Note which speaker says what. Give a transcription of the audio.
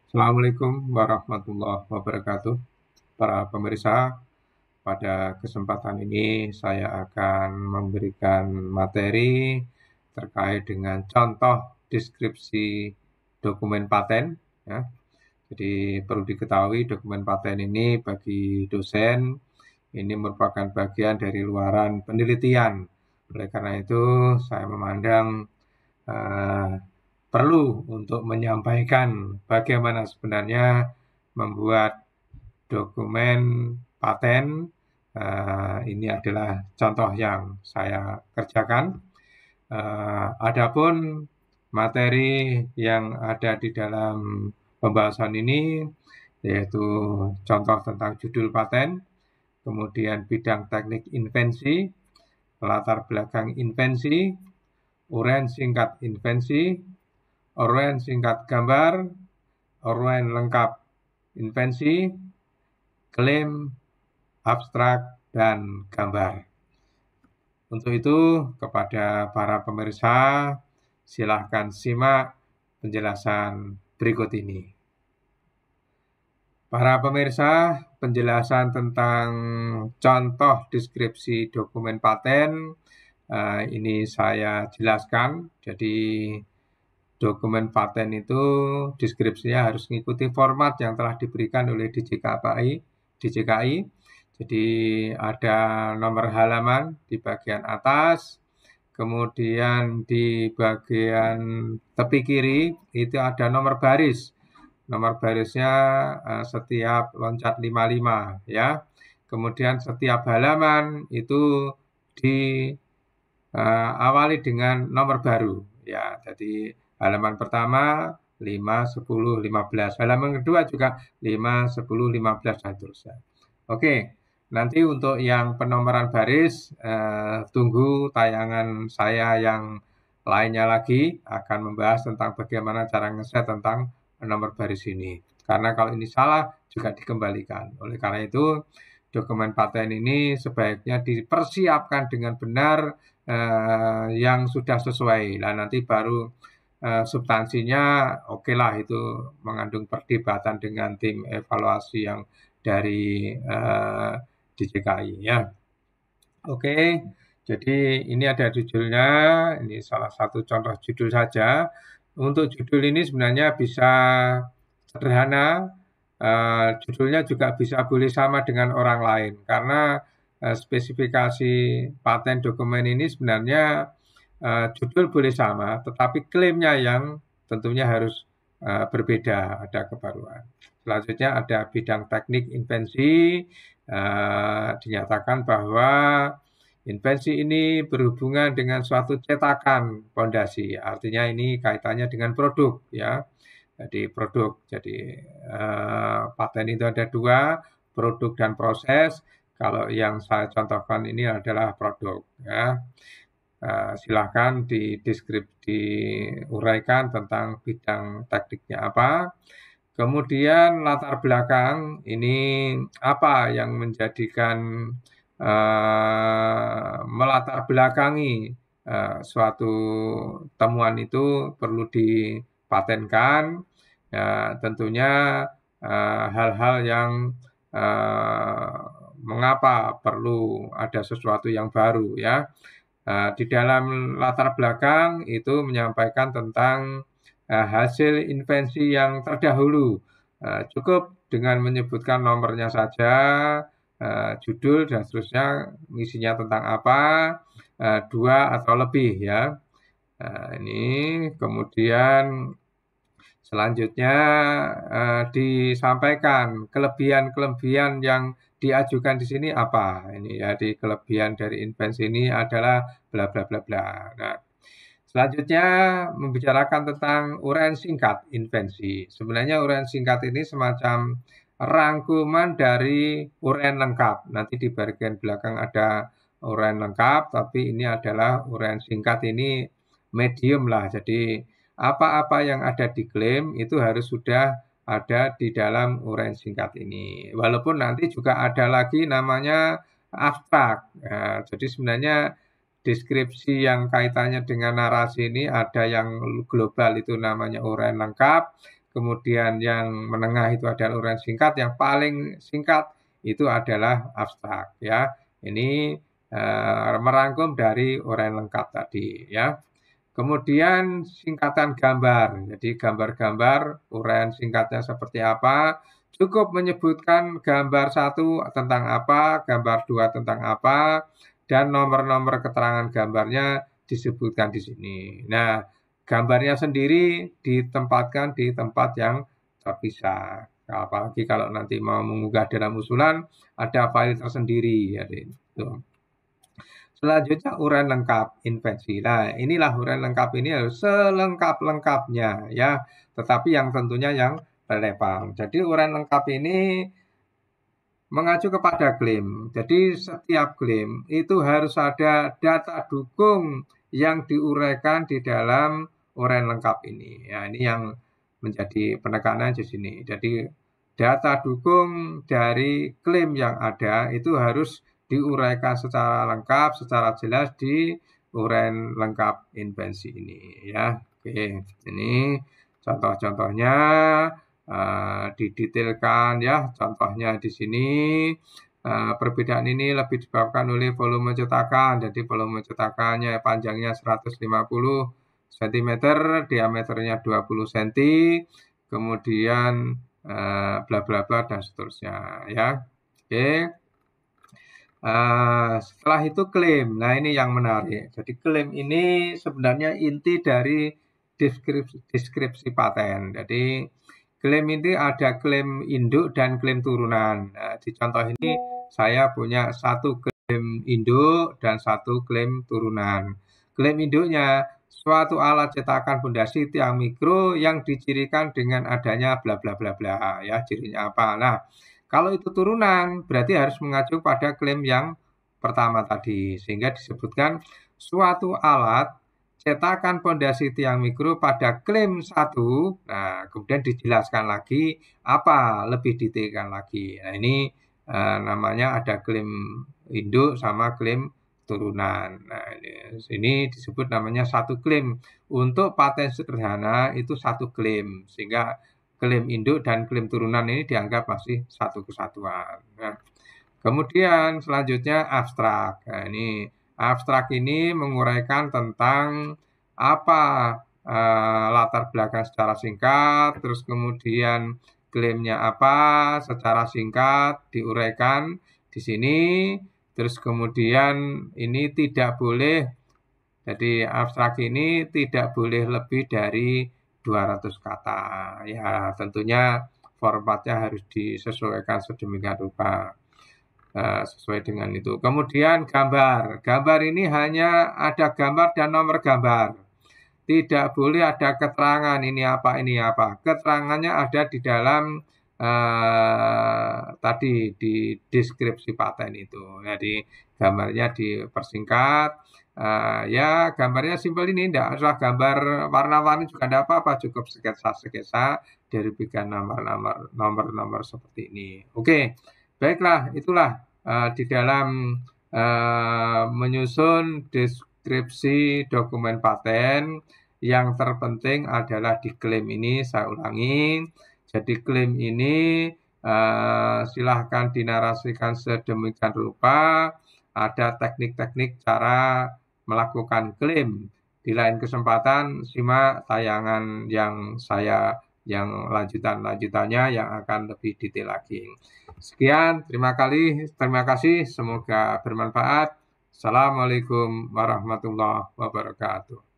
Speaker 1: Assalamualaikum warahmatullahi wabarakatuh. Para pemirsa, pada kesempatan ini saya akan memberikan materi terkait dengan contoh deskripsi dokumen paten. Ya. Jadi perlu diketahui dokumen paten ini bagi dosen ini merupakan bagian dari luaran penelitian. Oleh karena itu saya memandang uh, perlu untuk menyampaikan bagaimana sebenarnya membuat dokumen paten. Ini adalah contoh yang saya kerjakan. Adapun materi yang ada di dalam pembahasan ini yaitu contoh tentang judul paten, kemudian bidang teknik invensi, latar belakang invensi, uraian singkat invensi, uraian singkat gambar, uraian lengkap invensi, klaim, abstrak, dan gambar. Untuk itu, kepada para pemirsa, silahkan simak penjelasan berikut ini. Para pemirsa, penjelasan tentang contoh deskripsi dokumen paten ini saya jelaskan. Jadi dokumen paten itu deskripsinya harus mengikuti format yang telah diberikan oleh DJKI. Jadi ada nomor halaman di bagian atas, kemudian di bagian tepi kiri itu ada nomor baris. Nomor barisnya setiap loncat 55 ya. Kemudian setiap halaman itu diawali dengan nomor baru ya. Jadi halaman pertama 5, 10, 15. Halaman kedua juga 5, 10, 15 dan seterusnya. Oke, nanti untuk yang penomoran baris tunggu tayangan saya yang lainnya lagi akan membahas tentang bagaimana cara ngeset tentang nomor baris ini. Karena kalau ini salah juga dikembalikan. Oleh karena itu dokumen paten ini sebaiknya dipersiapkan dengan benar yang sudah sesuai. Nah nanti baru substansinya oke lah itu mengandung perdebatan dengan tim evaluasi yang dari DJKI ya. Oke, jadi ini ada judulnya, ini salah satu contoh judul saja. Untuk judul ini sebenarnya bisa sederhana, judulnya juga bisa boleh sama dengan orang lain karena spesifikasi paten dokumen ini sebenarnya judul boleh sama, tetapi klaimnya yang tentunya harus berbeda, ada kebaruan. Selanjutnya ada bidang teknik invensi, dinyatakan bahwa invensi ini berhubungan dengan suatu cetakan fondasi, artinya ini kaitannya dengan produk ya. Jadi produk, jadi paten itu ada dua, produk dan proses. Kalau yang saya contohkan ini adalah produk ya. Silahkan diuraikan tentang bidang tekniknya apa. Kemudian latar belakang ini apa yang menjadikan melatar belakangi suatu temuan itu perlu dipatenkan. Tentunya hal-hal yang mengapa perlu ada sesuatu yang baru ya. Di dalam latar belakang itu menyampaikan tentang hasil invensi yang terdahulu. Cukup dengan menyebutkan nomornya saja, judul dan seterusnya, isinya tentang apa, 2 atau lebih ya. Ini kemudian selanjutnya disampaikan kelebihan-kelebihan yang diajukan di sini apa. Ini ya, di kelebihan dari invensi ini adalah bla bla bla bla. Nah, selanjutnya membicarakan tentang uraian singkat invensi. Sebenarnya uraian singkat ini semacam rangkuman dari uraian lengkap. Nanti di bagian belakang ada uraian lengkap, tapi ini adalah uraian singkat ini medium lah. Jadi apa-apa yang ada di klaim itu harus sudah ada di dalam uraian singkat ini. Walaupun nanti juga ada lagi namanya abstrak. Nah, jadi sebenarnya deskripsi yang kaitannya dengan narasi ini ada yang global itu namanya uraian lengkap, kemudian yang menengah itu adalah uraian singkat, yang paling singkat itu adalah abstrak ya. Ini merangkum dari uraian lengkap tadi ya. Kemudian singkatan gambar. Jadi gambar-gambar uraian singkatnya seperti apa? Cukup menyebutkan gambar 1 tentang apa, gambar 2 tentang apa, dan nomor-nomor keterangan gambarnya disebutkan di sini. Nah, gambarnya sendiri ditempatkan di tempat yang terpisah. Apalagi kalau nanti mau mengunggah dalam usulan, ada file tersendiri. Ya, itu. Selanjutnya uraian lengkap invensi. Nah, inilah uraian lengkap ini harus selengkap-lengkapnya ya, tetapi yang tentunya yang relevan. Jadi uraian lengkap ini mengacu kepada klaim. Jadi setiap klaim itu harus ada data dukung yang diuraikan di dalam uraian lengkap ini. Ya, ini yang menjadi penekanan di sini. Jadi data dukung dari klaim yang ada itu harus diuraikan secara lengkap, secara jelas di uraian lengkap invensi ini ya. Oke, ini contoh-contohnya didetailkan ya. Contohnya di sini perbedaan ini lebih disebabkan oleh volume cetakan. Jadi volume cetakannya panjangnya 150 cm, diameternya 20 cm, kemudian bla bla bla dan seterusnya ya. Oke. Setelah itu klaim. Nah, ini yang menarik. Jadi klaim ini sebenarnya inti dari deskripsi paten. Jadi klaim ini ada klaim induk dan klaim turunan. Nah, di contoh ini saya punya satu klaim induk dan satu klaim turunan. Klaim induknya suatu alat cetakan pondasi tiang mikro yang dicirikan dengan adanya bla bla bla bla ya, cirinya apa. Nah, kalau itu turunan, berarti harus mengacu pada klaim yang pertama tadi. Sehingga disebutkan suatu alat cetakan pondasi tiang mikro pada klaim 1. Nah, kemudian dijelaskan lagi apa, lebih detailkan lagi. Nah, ini namanya ada klaim induk sama klaim turunan. Nah, ini disebut namanya satu klaim. Untuk paten sederhana itu satu klaim. Sehingga klaim induk dan klaim turunan ini dianggap masih satu kesatuan. Nah, kemudian selanjutnya abstrak. Nah, ini abstrak ini menguraikan tentang apa latar belakang secara singkat, terus kemudian klaimnya apa secara singkat diuraikan di sini, terus kemudian ini tidak boleh, jadi abstrak ini tidak boleh lebih dari 200 kata. Ya, tentunya formatnya harus disesuaikan sedemikian rupa. Sesuai dengan itu. Kemudian gambar. Gambar ini hanya ada gambar dan nomor gambar. Tidak boleh ada keterangan ini apa, ini apa. Keterangannya ada di dalam tadi di deskripsi paten itu. Jadi gambarnya dipersingkat. Ya gambarnya simpel ini, tidak usah gambar warna-warni juga tidak apa-apa, cukup sketsa-sketsa dari bikin nomor-nomor seperti ini. Oke, baiklah, itulah di dalam menyusun deskripsi dokumen paten yang terpenting adalah di klaim ini. Saya ulangi, jadi klaim ini silahkan dinarasikan sedemikian rupa. Ada teknik-teknik cara melakukan klaim. Di lain kesempatan simak tayangan yang lanjutannya yang akan lebih detail lagi. Sekian, terima kasih, semoga bermanfaat. Assalamualaikum warahmatullahi wabarakatuh.